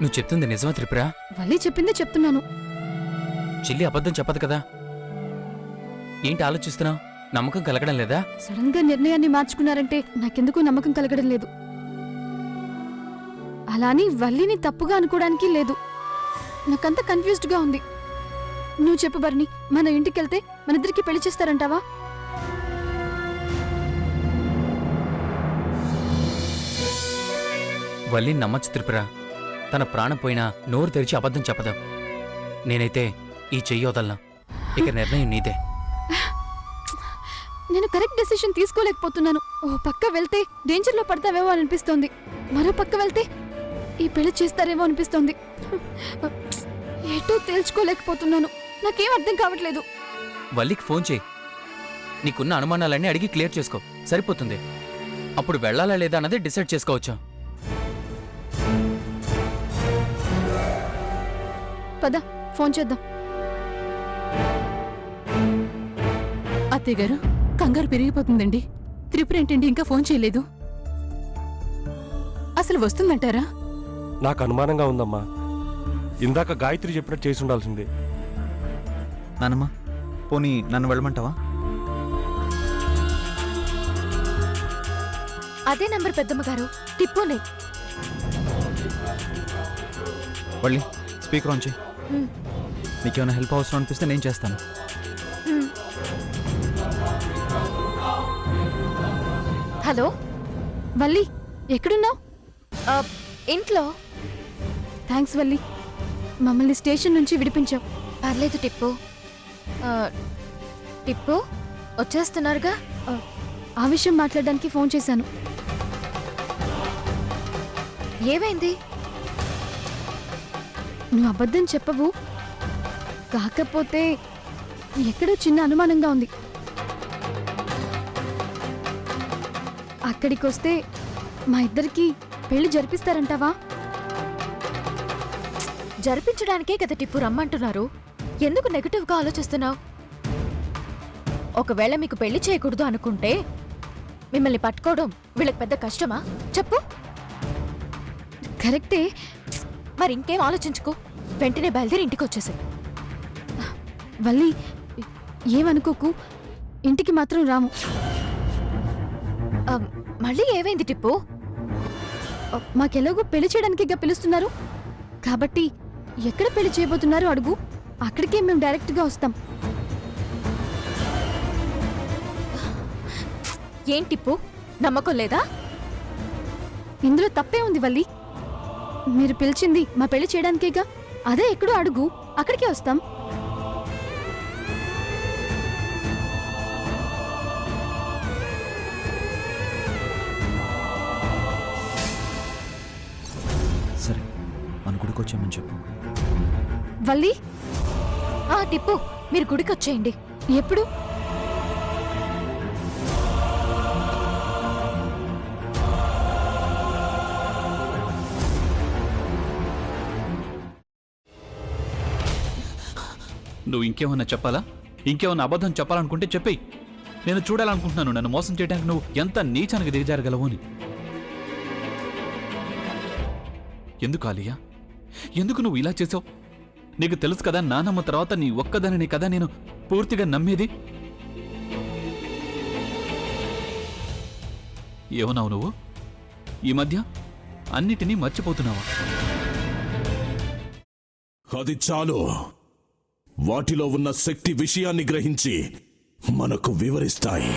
నువ్వు చెప్తుంది నిజమా త్రిపుర? వల్లి చెప్పిందే చెప్తున్నాను. చెల్లి అబద్ధం చెప్పదు కదా? ఏంటి ఆలోచిస్తున్నావు? నమ్మకం కలగడం లేదా? సడన్ గా నిర్ణయాన్ని మార్చుకున్నారంటే నాకెందుకు నమ్మకం కలగడం లేదు. అలాని వల్లిని తప్పుగా అనుకోవడానికి లేదు. నాకంత కన్ఫ్యూజ్డ్ గా ఉంది. నువ్వు చెప్పు భరణి, మన ఇంటికెళ్తే మనిద్దరికి పెళ్లి చేస్తారంటావా? వల్లిని నమ్మచ్చు త్రిపుర. తన ప్రాణం పోయినా నోరు తెరిచి అబద్ధం చెప్పదు. నేనైతే ఈ చెయ్యి వదలను. ఇక నిర్ణయం నీదే. నేను కరెక్ట్ డెసిషన్ తీసుకోలేకపోతున్నాను. ఓ పక్క వెళ్తే డేంజర్లో పడతావేమో అని అనిపిస్తోంది. మరో పక్క వెళ్తే ఈ పెళ్లి చేస్తారేమో అనిపిస్తోంది. ఎటూ తేల్చుకోలేకపోతున్నాను. నాకేం అర్థం కావట్లేదు. వల్లికి ఫోన్ చేయి. నీకున్న అనుమానాలన్నీ అడిగి క్లియర్ చేసుకో, సరిపోతుంది. అప్పుడు వెళ్ళాలా లేదా అన్నది డిసైడ్ చేసుకోవచ్చు. పద, ఫోన్ చేద్దాం. అత్తయ్య గారు, కంగారు పెరిగిపోతుందండి. త్రిపుర ఏంటండి ఇంకా ఫోన్ చేయలేదు? అసలు వస్తుందంటారా? నాకు అనుమానంగా ఉందమ్మా. ఇందాక గాయత్రి చెప్పినట్టు చేసి ఉండాల్సింది. నానమ్మ, పోనీ నన్ను వెళ్ళమంటావా? అదే నంబర్ పెద్దమ్మ గారు, టిప్పునే. వల్లి, స్పీకర్ ఆన్ చేయి. నీకేమైనా హెల్ప్ అవసరం అనిపిస్తే నేను చేస్తాను. హలో వల్లి, ఎక్కడున్నావు? ఇంట్లో. థ్యాంక్స్ వల్లి, మమ్మల్ని స్టేషన్ నుంచి విడిపించావు. పర్లేదు టిప్పు. టిప్పు వచ్చేస్తున్నారుగా. ఆ విషయం మాట్లాడడానికి ఫోన్ చేశాను. ఏమైంది? నువ్వు అబద్ధం చెప్పవు. కాకపోతే ఎక్కడో చిన్న అనుమానంగా ఉంది. అక్కడికొస్తే మా ఇద్దరికి పెళ్లి జరిపిస్తారంటావా? జరిపించడానికే కదా టిప్పు రమ్మంటున్నారు. ఎందుకు నెగటివ్గా ఆలోచిస్తున్నావు? ఒకవేళ మీకు పెళ్లి చేయకూడదు అనుకుంటే మిమ్మల్ని పట్టుకోవడం వీళ్ళకి పెద్ద కష్టమా చెప్పు? కరెక్టే. మరి ఇంకేం ఆలోచించుకో, వెంటనే బయలుదేరి ఇంటికి వచ్చేసి. వల్లి, ఏమనుకోకు, ఇంటికి మాత్రం రాము. మళ్ళీ ఏమైంది టిప్పు? మాకెలాగో పెళ్లి చేయడానికిగా పిలుస్తున్నారు కాబట్టి ఎక్కడ పెళ్లి చేయబోతున్నారు అడుగు, అక్కడికే మేము డైరెక్ట్గా వస్తాం. ఏం టిప్పు, నమ్మకం లేదా? ఇందులో తప్పే ఉంది వల్లి. మీరు పిలిచింది మా పెళ్లి చేయడానికేగా. అదే ఎక్కడో అడుగు, అక్కడికే వస్తాం. సరే, మన గుడికి వచ్చామని చెప్పు. వల్లి, టిప్పు, మీరు గుడికి వచ్చేయండి. ఎప్పుడు? నువ్వు ఇంకేమన్నా చెప్పాలా? ఇంకేమన్నా అబద్ధం చెప్పాలనుకుంటే చెప్పేయి. నేను చూడాలనుకుంటున్నాను నన్ను మోసం చేయడానికి నువ్వు ఎంత నీచానికి దిగజారగలవు అని. ఎందుకు ఆలియా, ఎందుకు నువ్వు ఇలా చేసావు? నీకు తెలుసు కదా, నానమ్మ తర్వాత నీ ఒక్కదానిని కదా నేను పూర్తిగా నమ్మేది. ఏమన్నావు నువ్వు? ఈ మధ్య అన్నిటినీ మర్చిపోతున్నావా? అది చాలు. వాటిలో ఉన్న శక్తి విషయాన్ని గ్రహించి మనకు వివరిస్తాయి.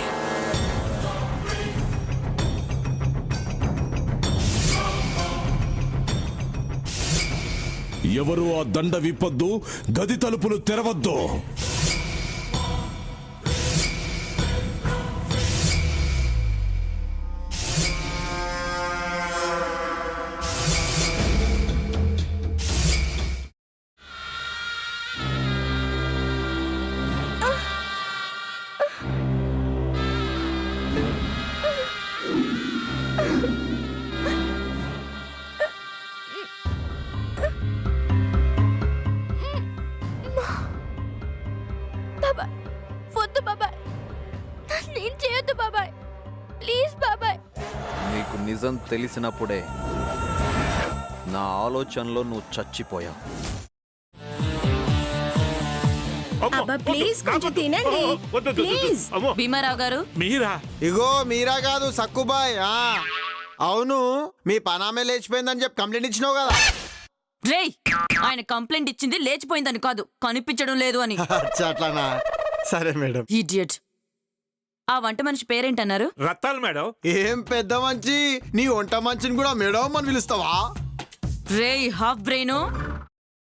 ఎవరు ఆ దండ విప్పొద్దు, గది తలుపులు తెరవద్దు. వద్దు బాబాయ్, నేను చేయొద్దు బాబాయ్, ప్లీజ్ బాబాయ్. నీకు నిజం తెలిసినప్పుడే నా ఆలోచనలో నువ్వు చచ్చిపోయావు. అబ్బా ప్లీజ్ కొంచెం తినండి ప్లీజ్. భీమారావు గారు మీరా? ఇగో మీరా కాదు సక్కుబాయ్. అవును, మీ పనామే లేచిపోయిందని చెప్పి కంప్లైంట్ ఇచ్చినావు కదా. రేయ్, ఆయన కంప్లైంట్ ఇచ్చింది లేచిపోయిందని కాదు, కనిపించడం లేదు అని. అచ్చా, అట్లానా? సరే మేడం. ఇడియట్. ఆ వంట మనిషి పేరేంటన్నారు? రత్తాలు మేడం. ఏం పెద్ద మంచి, నీ వంట మంచిని కూడా మేడం అని పిలుస్తావా? రేయ్ హాఫ్ బ్రెయిన్,